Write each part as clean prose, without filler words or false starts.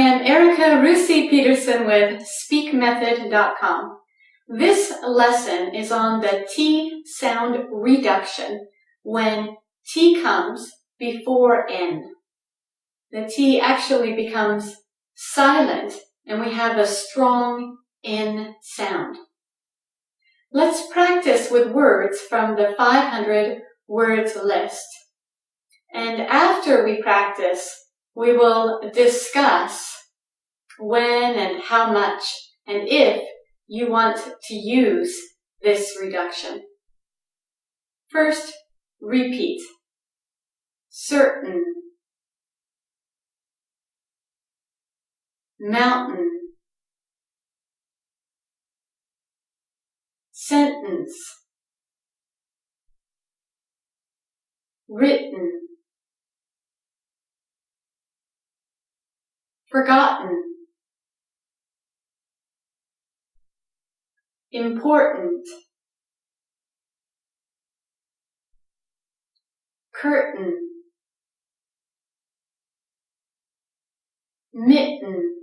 am Erica Rusi Peterson with speakmethod.com. This lesson is on the T sound reduction when T comes before N. The T actually becomes silent and we have a strong N sound. Let's practice with words from the 500 words list. And after we practice, we will discuss when and how much and if you want to use this reduction. First, repeat. Certain, mountain, sentence, written, forgotten, important, curtain, mitten,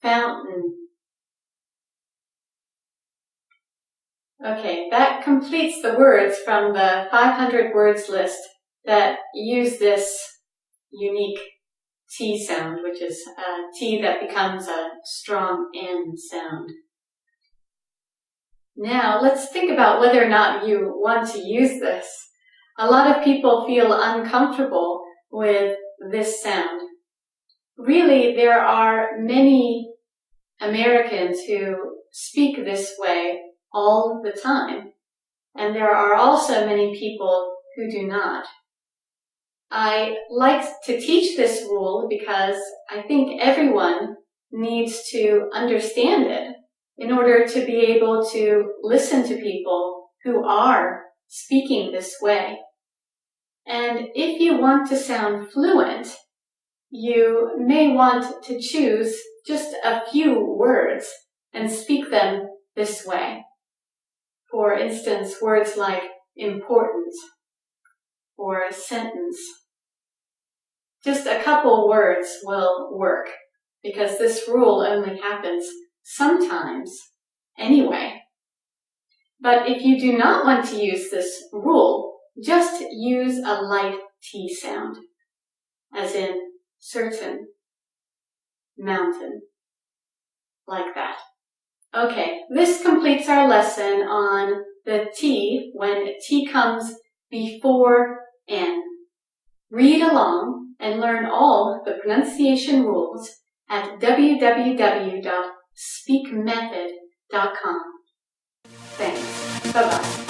fountain. Okay, that completes the words from the 500 words list that use this unique T sound, which is a T that becomes a strong N sound. Now, let's think about whether or not you want to use this. A lot of people feel uncomfortable with this sound. Really, there are many Americans who speak this way all the time, and there are also many people who do not. I like to teach this rule because I think everyone needs to understand it in order to be able to listen to people who are speaking this way. And if you want to sound fluent, you may want to choose just a few words and speak them this way. For instance, words like important or sentence. Just a couple words will work because this rule only happens sometimes anyway. But if you do not want to use this rule, just use a light T sound, as in certain, mountain, like that. Okay, this completes our lesson on the T when T comes before N. Read along and learn all the pronunciation rules at www.speakmethod.com. Thanks. Bye-bye.